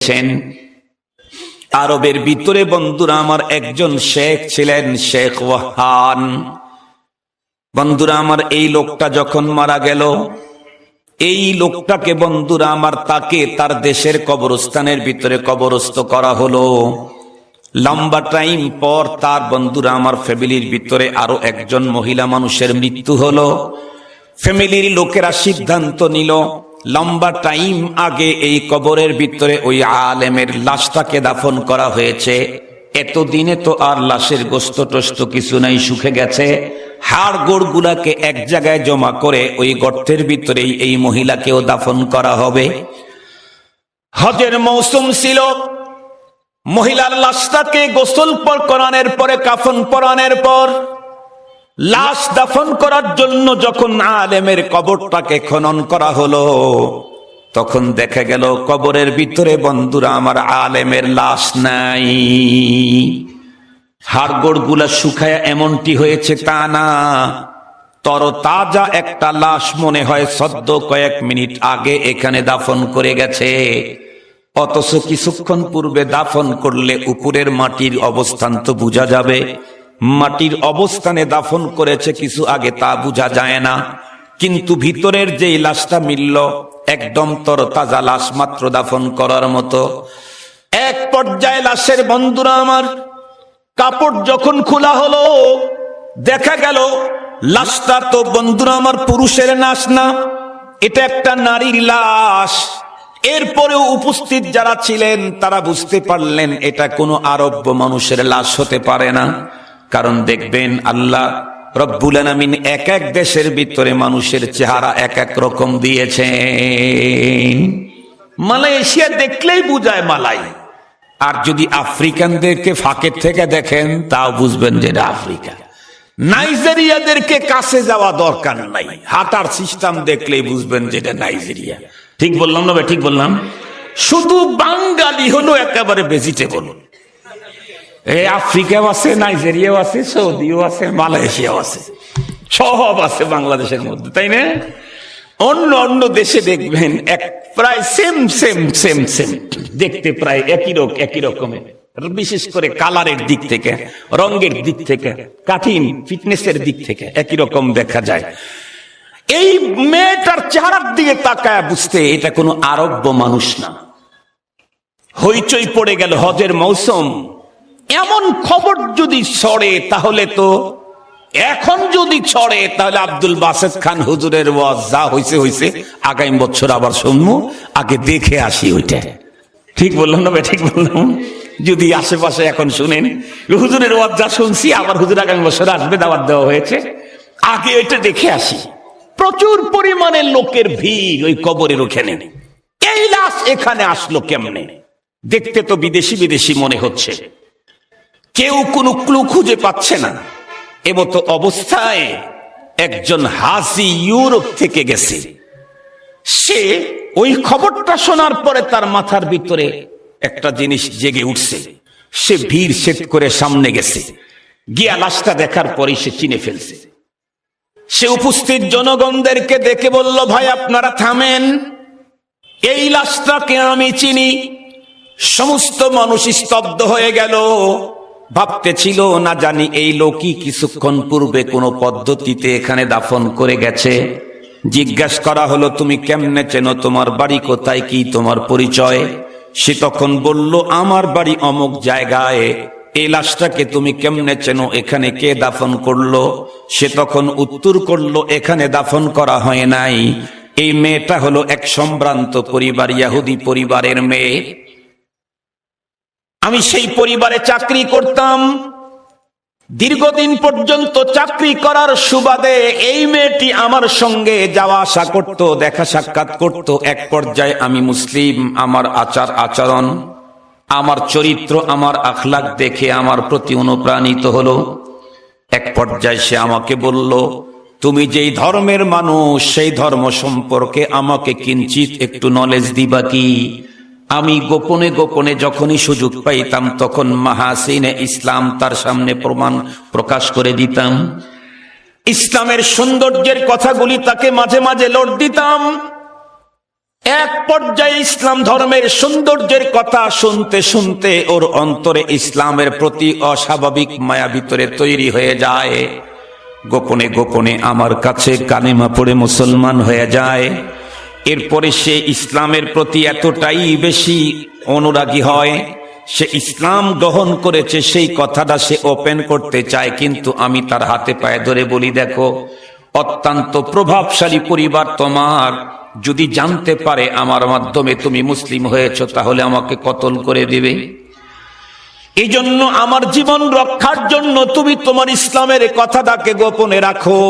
ছিলেন। আরবের ভিতরে বন্ধুরা আমার একজন শেখ ছিলেন, শেখ ওয়াহান। বন্ধুরা আমার এই লোকটা যখন মারা গেল, এই লোকটাকে বন্ধুরা আমার তাকে তার দেশের কবরস্থানের ভিতরে কবরস্থ করা হলো। লম্বা টাইম পর তার বন্ধুরা আমার ফ্যামিলির ভিতরে আরো একজন মহিলা মানুষের মৃত্যু হলো। ফ্যামিলির লোকেরা সিদ্ধান্ত নিল লম্বা টাইম আগে এই কবরের ভিতরে ওই আলেমের লাশটাকে দাফন করা হয়েছে, এতদিনে তো আর লাশের গোস্ত টোস্ত কিছু নাই, শুকে গেছে। হাড় গোড় গুলাকে এক জায়গায় জমা করে ওই গর্তের ভিতরেই এই মহিলাকেও দাফন করা হবে। হজের মৌসুম ছিল, মহিলার লাশটাকে গোসল করানোর পরে কাফন পরানোর পর লাশ দাফন করার জন্য যখন আলেমের কবরটাকে খনন করা হলো, তখন দেখা গেল কবরের ভিতরে বন্ধুরা আমার আলেমের লাশ নাই। হাড়গোড় গুলা শুকায়া এমনটি হয়েছে তা না, তরতাজা একটা লাশ মনে হয় সদ্য কয়েক মিনিট আগে এখানে দাফন করে গেছে। অথচ কিছুক্ষণ পূর্বে দাফন করলে উপরের মাটির অবস্থান তো বোঝা যাবে, মাটির অবস্থানে দাফন করেছে কিছু আগে তা বোঝা যায় না। কিন্তু ভিতরের যেই লাশটা মিলল একদম তরতাজা লাশ, মাত্র দাফন করার মতো। এক পর্যায়ে লাশের বন্ধুরা আমার কাপড় যখন খোলা হলো, দেখা গেল লাশটা তো বন্ধুরা আমার পুরুষের লাশ না, এটা একটা নারীর লাশ। এরপরেও উপস্থিত যারা ছিলেন তারা বুঝতে পারলেন এটা কোনো আরব্য মানুষের লাশ হতে পারে না। কারণ দেখবেন আল্লাহ রব্বুল আলামিন এক এক দেশের ভিতরে মানুষের চেহারা এক এক রকম দিয়েছেন। মালয়েশিয়া দেখলেই বুঝায় মালাই, আর যদি আফ্রিকানদেরকে ফাঁকের থেকে দেখেন তাও বুঝবেন যে এটা আফ্রিকা। নাইজেরিয়াদেরকে কাছে যাওয়া দরকার নাই, হাঁটার সিস্টেম দেখলেই বুঝবেন যে এটা নাইজেরিয়া। ঠিক বললাম না ভাই? ঠিক বললাম? শুধু বাঙালি হলো একেবারে ভেজিটেবল। এই আফ্রিকাও আছে, নাইজেরিয়াও আছে, সৌদিও আছে, মালয়েশিয়াও আছে, সব আছে বাংলাদেশের মধ্যে, তাই না? অন্য অন্য দেশে দেখবেন এক প্রায় সেম সেম সেম সেম দেখতে, প্রায় একই রকমের, বিশেষ করে কালারের দিক থেকে, রঙের দিক থেকে, কাঠিন ফিটনেসের দিক থেকে একই রকম দেখা যায়। এই মেয়েটার চেহারার দিকে তাকায় বুঝতে এটা কোনো আরব্য মানুষ না। হইচই পড়ে গেল, হজের মৌসুম। এমন খবর যদি ছড়ে তাহলে তো, এখন যদি ছড়ে তাহলে আব্দুল বাসেত খান হুজুরের ওয়াজ যা হইছে হইছে, আগামী বছর আবার শুনবো, আগে দেখে আসি ওইটা। ঠিক বললাম না? ঠিক বললাম? যদি আশেপাশে এখন শুনেন হুজুরের ওয়াজ যা শুনছি, আবার হুজুর আগামী বছর আসবে, দাওয়াত দেওয়া হয়েছে, আগে ওইটা দেখে আসি। প্রচুর পরিমাণে লোকের ভিড় ওই কবরের ওখানে। এই লাশ এখানে আসলো কেমনে? দেখতে তো বিদেশি বিদেশি মনে হচ্ছে, কেউ কোনো ক্লু খুঁজে পাচ্ছে না। এমতো অবস্থায় একজন হাজি ইউরোপ থেকে গেছে, সে ওই খবরটা শোনার পরে তার মাথার ভিতরে একটা জিনিস জেগে উঠছে। সে ভিড় সেট করে সামনে গেছে, গিয়া লাশটা দেখার পরে সে চিনে ফেলছে। সে উপস্থিত জনগণদেরকে দেখে বলল, ভাই আপনারা থামেন, এই লাশটাকে আমি চিনি। সমস্ত মানুষ স্তব্ধ হয়ে গেল, ভাবতে ছিল না জানি এই লোকই কিছুক্ষণ পূর্বে কোনো পদ্ধতিতে এখানে দাফন করে গেছে। জিজ্ঞাসা করা হলো, তুমি কেমনে চেনো, তোমার বাড়ি কোথায়, কি তোমার পরিচয়? সে তখন বলল, আমার বাড়ি অমুক জায়গায়। এই লাশটাকে তুমি কেমনে চেনো, এখানে কে দাফন করলো? সে তখন উত্তর করলো, এখানে দাফন করা হয় নাই। এই মেয়েটা হলো এক সম্ভ্রান্ত পরিবার, ইহুদি পরিবারের মেয়ে। আমি সেই পরিবারে চাকরি করতাম। দীর্ঘদিন পর্যন্ত চাকরি করার সুবাদে এই মেয়েটি আমার সঙ্গে যাওয়া আসা করত, দেখা সাক্ষাৎ করত। এক পর্যায়ে আমি মুসলিম, আমার আচার আচরণ, আমার চরিত্র, আমার আখলাক দেখে আমার প্রতি অনুপ্রাণিত হলো। এক পর্যায়ে সে আমাকে বলল, তুমি যেই ধর্মের মানুষ সেই ধর্ম সম্পর্কে আমাকে কিঞ্চিত একটু নলেজ দিবা কি? আমি গোপনে গোপনে যখনই সুযোগ পাইতাম তখন মাহাসিনে ইসলাম তার সামনে প্রমাণ প্রকাশ করে দিতাম। ইসলামের সৌন্দর্যের কথাগুলি তাকে মাঝে মাঝে লোড দিতাম। এক পর্যায়ে ইসলাম ধর্মের সৌন্দর্যের কথা শুনতে শুনতে ওর অন্তরে ইসলামের প্রতি অস্বাভাবিক মায়া ভিতরে তৈরি হয়ে যায়। গোপনে গোপনে আমার কাছে কালেমা পড়ে মুসলমান হয়ে যায়। এরপরে সে ইসলামের প্রতি এতটাই বেশি অনুরাগী হয়, সে ইসলাম গ্রহণ করেছে সেই কথাটা সে ওপেন করতে চায়, কিন্তু আমি তার হাতে পায়ে ধরে বলি, দেখো অত্যন্ত প্রভাবশালী পরিবার তোমার যদি জানতে পারে আমার মাধ্যমে তুমি মুসলিম হয়েছো, তাহলে আমাকে কতল করে দিবে। এই জন্য আমার জীবন রক্ষার জন্য তুমি তোমার ইসলামের কথাটাকে গোপনে রাখো।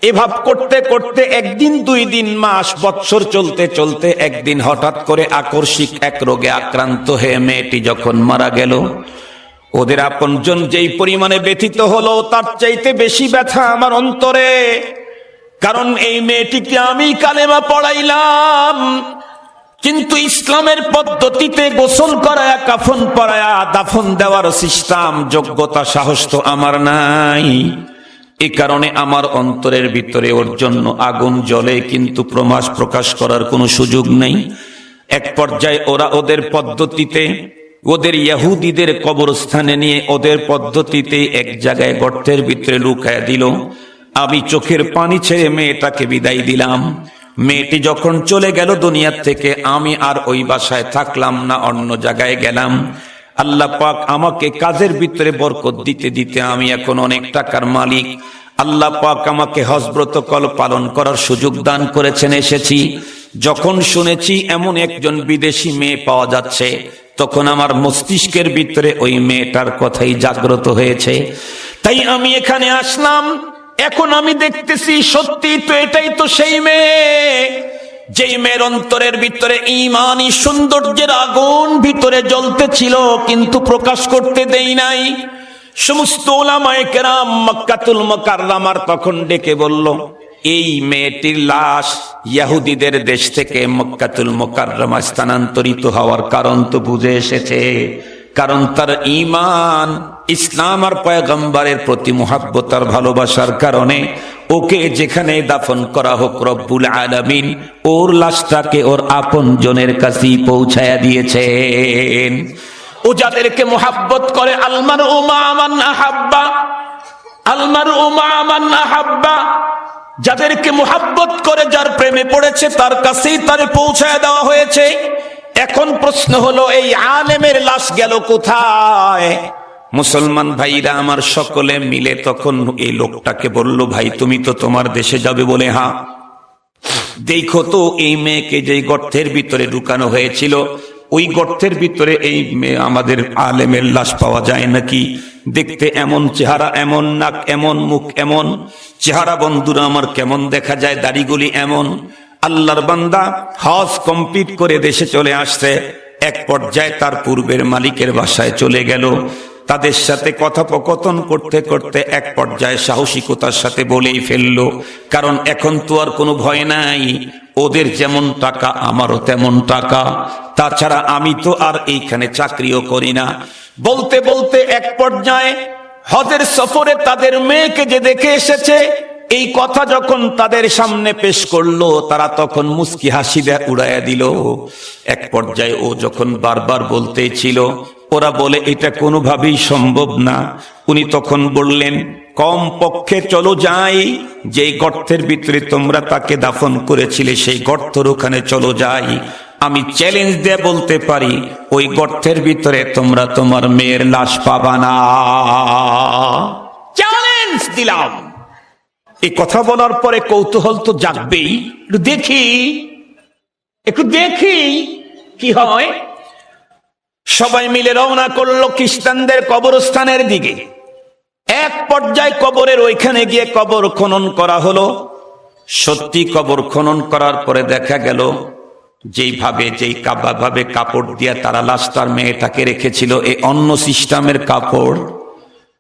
এভাব করতে করতে একদিন, 2 দিন, মাস, বৎসর চলতে চলতে একদিন হঠাৎ করে আকস্মিক এক রোগে আক্রান্ত হয়ে মেয়েটি যখন মারা গেল, ওদের আপনজন যেই পরিমাণে ব্যথিত হলো তার চাইতে বেশি ব্যথা আমার অন্তরে। কারণ এই মেয়েটিকে আমি কালেমা পড়াইলাম, কিন্তু ইসলামের পদ্ধতিতে গোসল করায়া, কাফন পরায়া দাফন দেওয়ার সিস্টেম, যোগ্যতা, সাহস তো আমার নাই। এই কারণে আমার অন্তরের ভিতরে ওর জন্য আগুন জ্বলে, কিন্তু প্রকাশ করার কোনো সুযোগ নেই। এক পর্যায়ে ওরা ওদের পদ্ধতিতে, ওদের ইহুদিদের কবরস্থানে নিয়ে ওদের পদ্ধতিতে এক জায়গায় গর্তের ভিতরে লুকায়া দিল। আমি চোখের পানি ছেড়ে মেয়েটাকে বিদায় দিলাম। মেয়েটি যখন চলে গেল দুনিয়ার থেকে, আমি আর ওই বাসায় থাকলাম না, অন্য জায়গায় গেলাম। আল্লাহ পাক আমাকে কাজের ভিতরে বরকত দিতে দিতে আমি এখন অনেক টাকার মালিক। আল্লাহ পাক আমাকে হজ ব্রতকল পালন করার সুযোগ দান করেছেন। এসেছি যখন শুনেছি এমন একজন বিদেশি মেয়ে পাওয়া যাচ্ছে, তখন আমার মস্তিষ্কের ভিতরে ওই মেয়েটার কথাই জাগ্রত হয়েছে। তাই আমি এখানে আসলাম। এখন আমি দেখতেছি সত্যি তো এটাই তো সেই মেয়ে, যেই মেয়ের অন্তরের ভিতরে ঈমানি সৌন্দর্যের আগুন ভিতরে জ্বলতেছিল, কিন্তু প্রকাশ করতে দেই নাই। সমস্ত উলামায়ে কেরাম মক্কাতুল মুকাররমার তখন ডেকে বলল, এই মেয়েটির লাশ ইহুদিদের দেশ থেকে মক্কাতুল মুকাররমা স্থানান্তরিত হওয়ার কারণ তো বুঝে এসেছে। কারণ তার ঈমান, ইসলাম আর পয়গম্বরের প্রতি মুহাব্বত আর ভালোবাসার কারণে ওকে যেখানে দাফন করা হোক, রব্বুল আলামিন ওর লাশটাকে ওর আপন জনের কাছে পৌঁছায়া দিয়েছেন। ও যাদেরকে মুহাব্বত করে, আলমার উমা মান আহাব্বা, আলমার উমা মান আহাব্বা, যাদেরকে মুহাব্বত করে, যার প্রেমে পড়েছে তার কাছেই তারে পৌঁছায় দেওয়া হয়েছে। এখন প্রশ্ন হলো, এই আলেমের লাশ গেল কোথায়? মুসলমান ভাইরা আমার সকলে মিলে তখন এই লোকটাকে বলল, ভাই তুমি তো তোমার দেশে যাবে বলে, হ্যাঁ দেখো তো এই মেয়েকে যে গর্তের ভিতরে ঢুকানো হয়েছিল, ওই গর্তের ভিতরে এই মেয়ে আমাদের আলেমের লাশ পাওয়া যায় নাকি? দেখতে এমন চেহারা, এমন নাক, এমন মুখ, এমন চেহারা, বন্ধুরা আমার কেমন দেখা যায়, দাড়িগুলি এমন। আল্লাহর বান্দা হজ কমপ্লিট করে দেশে চলে আসছে। এক পর্যায়ে তার পূর্বের মালিকের বাসায় চলে গেল। তাদের সাথে কথোপকথন করতে করতে এক পর্যায়ে সাহসিকতার সাথে বলেই ফেললো, কারণ এখন তো আর কোনো ভয় নাই, ওদের যেমন টাকা আমারও তেমন টাকা, তাছাড়া আমি তো আর এইখানে চাকরিও করি না। বলতে বলতে এক পর্যায়ে হজের সফরে তাদের মেয়েকে যে দেখে এসেছে, এই কথা যখন তাদের সামনে পেশ করলো, তারা তখন মুস্কি হাসি উড়াইয়া দিল। এক পর্যায়ে ও যখন বারবার বলতেই ছিল, ওরা বলে এটা কোনোভাবেই সম্ভব না। উনি তখন বললেন, কম পক্ষে চলো যাই, যেই গর্তের ভিতরে তোমরা তাকে দাফন করেছিলে সেই গর্তের ওখানে চলো যাই। আমি চ্যালেঞ্জ দিয়ে বলতে পারি, ওই গর্তের ভিতরে তোমরা তোমার মেয়ের লাশ পাবা না। চ্যালেঞ্জ দিলাম। এই কথা বলার পরে কৌতূহল তো জাগবেই, একটু দেখি কি হয়। সবাই মিলে রওনা করলো খ্রিস্টানদের কবরস্থানের দিকে। এক পর্যায়ে কবরের ওইখানে গিয়ে কবর খনন করা হলো। সত্যি কবর খনন করার পরে দেখা গেল, যেই ভাবে কাপড় দিয়ে তারা লাশটার মেয়েটাকে রেখেছিল, এই অন্য সিস্টেমের কাপড়।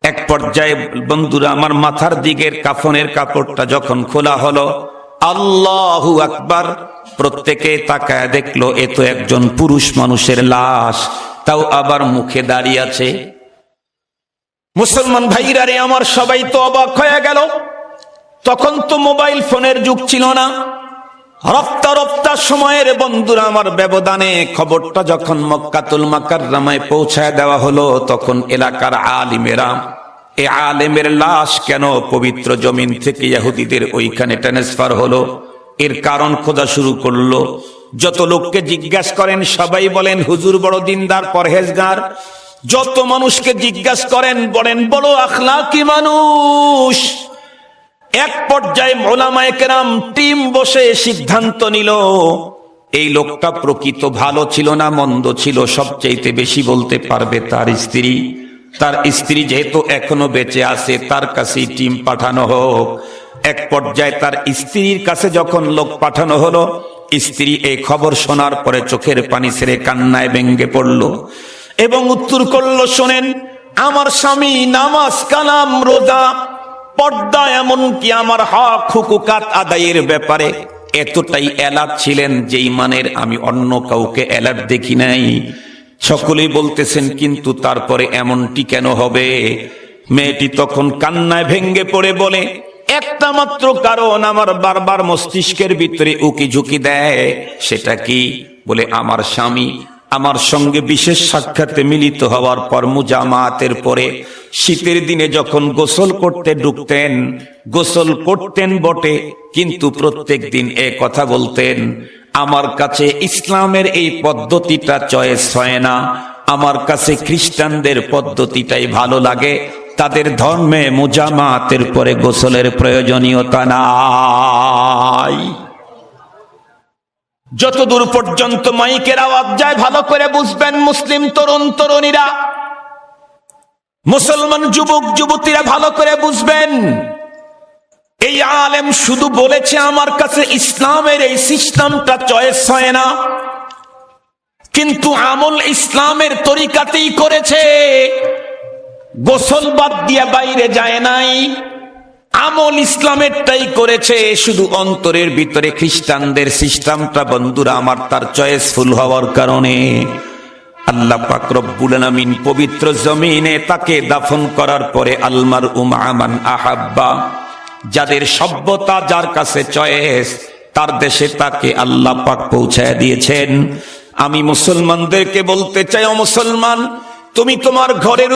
এক পর্যায়ে বন্ধুরা আমার মাথার দিকের কাফনের কাপড়টা যখন খোলা হলো, আল্লাহু আকবার, প্রত্যেকে তাকায় দেখলো এ তো একজন পুরুষ মানুষের লাশ, তাও আবার মুখে দাঁড়িয়ে আছে। মুসলমান ভাইরা রে আমার, সবাই তো অবাক হয়ে গেল। তখন তো মোবাইল ফোনের যুগ ছিল না, রফতা রফতা সময়ের বন্ধুরা আমার ব্যবধানে খবরটা যখন মক্কাতুল মুকাররমায় পৌঁছায় দেওয়া হলো, তখন এলাকার আলিমেরা এই আলেমের লাশ কেন পবিত্র জমিন থেকে ইহুদিদের ওইখানে ট্রান্সফার হলো এর কারণ খোঁজা শুরু করলো। যত লোককে জিজ্ঞাসা করেন সবাই বলেন হুজুর বড় দিনদার পরহেজগার। যত মানুষকে জিজ্ঞাসা করেন বলেন বড় আখলাকি মানুষ। এক পর্যায়ে উলামায়ে কেরাম টিম বসে সিদ্ধান্ত নিল এই লোকটা প্রকৃত ভালো ছিল না মন্দ ছিল, সবচাইতে বেশি বলতে পারবে তার স্ত্রী। তার স্ত্রী যেহেতু এখনো বেঁচে আছে তার কাছে টিম পাঠানো হোক। এক পর্যায়ে তার স্ত্রীর কাছে যখন লোক পাঠানো হলো, স্ত্রী এই খবর শোনার পরে চোখের পানি ছেড়ে কান্নায় ভেঙ্গে পড়ল এবং উত্তর করলো, শোনেন আমার স্বামী নামাজ কালাম রোজা পর্দা এমনকি আমার হক হুকুকাত আদায়ের ব্যাপারে এতটাই অ্যালার্ট ছিলেন যেই মানের আমি অন্য কাউকে অ্যালার্ট দেখি নাই। সকলেই বলতেছেন কিন্তু তারপরে এমনটি কেন হবে? মেয়েটি তখন কান্নায় ভেঙ্গে পড়ে বলে, একটা মাত্র কারণ আমার বারবার মস্তিষ্কের ভিতরে উকি ঝুঁকি দেয়। সেটা কি? বলে আমার স্বামী আমার সঙ্গে বিশেষ সাক্ষাতে মিলিত হওয়ার পর মুজামাতের পরে শীতের দিনে যখন গোসল করতে ঢুকতেন, গোসল করতেন বটে কিন্তু প্রত্যেক দিন এ কথা বলতেন, আমার কাছে ইসলামের এই পদ্ধতিটা চয়েস হয় না, আমার কাছে খ্রিস্টানদের পদ্ধতিটাই ভালো লাগে, তাদের ধর্মে মুজামাতের পরে গোসলের প্রয়োজনীয়তা নাই। যতদূর পর্যন্ত মাইকের আওয়াজ যায় ভালো করে বুঝবেন মুসলিম তরুণ তরুণীরা, মুসলমান যুবক যুবতীরা ভালো করে বুঝবেন। এই আলেম শুধু বলেছে আমার কাছে ইসলামের এই সিস্টেমটা চয়েস হয় না, কিন্তু আমল ইসলামের তরিকাতেই করেছে, গোসল বাদ দিয়ে বাইরে যায় নাই, আমল ইসলামেরটাই করেছে। শুধু অন্তরের ভিতরে খ্রিস্টানদের সিস্টেমটা বন্ধুরা আমার তার চয়েসফুল হওয়ার কারণে আল্লাহ পাক রব্বুল আলামিন পবিত্র জমিনে তাকে দাফন করার পরে আলমার উমান আহাব্বা, যাদের সভ্যতা যার কাছে চয়েস তার দেশে তাকে আল্লাহ পাক পৌঁছায় দিয়েছেন। আমি মুসলমানদেরকে বলতে চাই, ও মুসলমান, তুমি তোমার ঘরের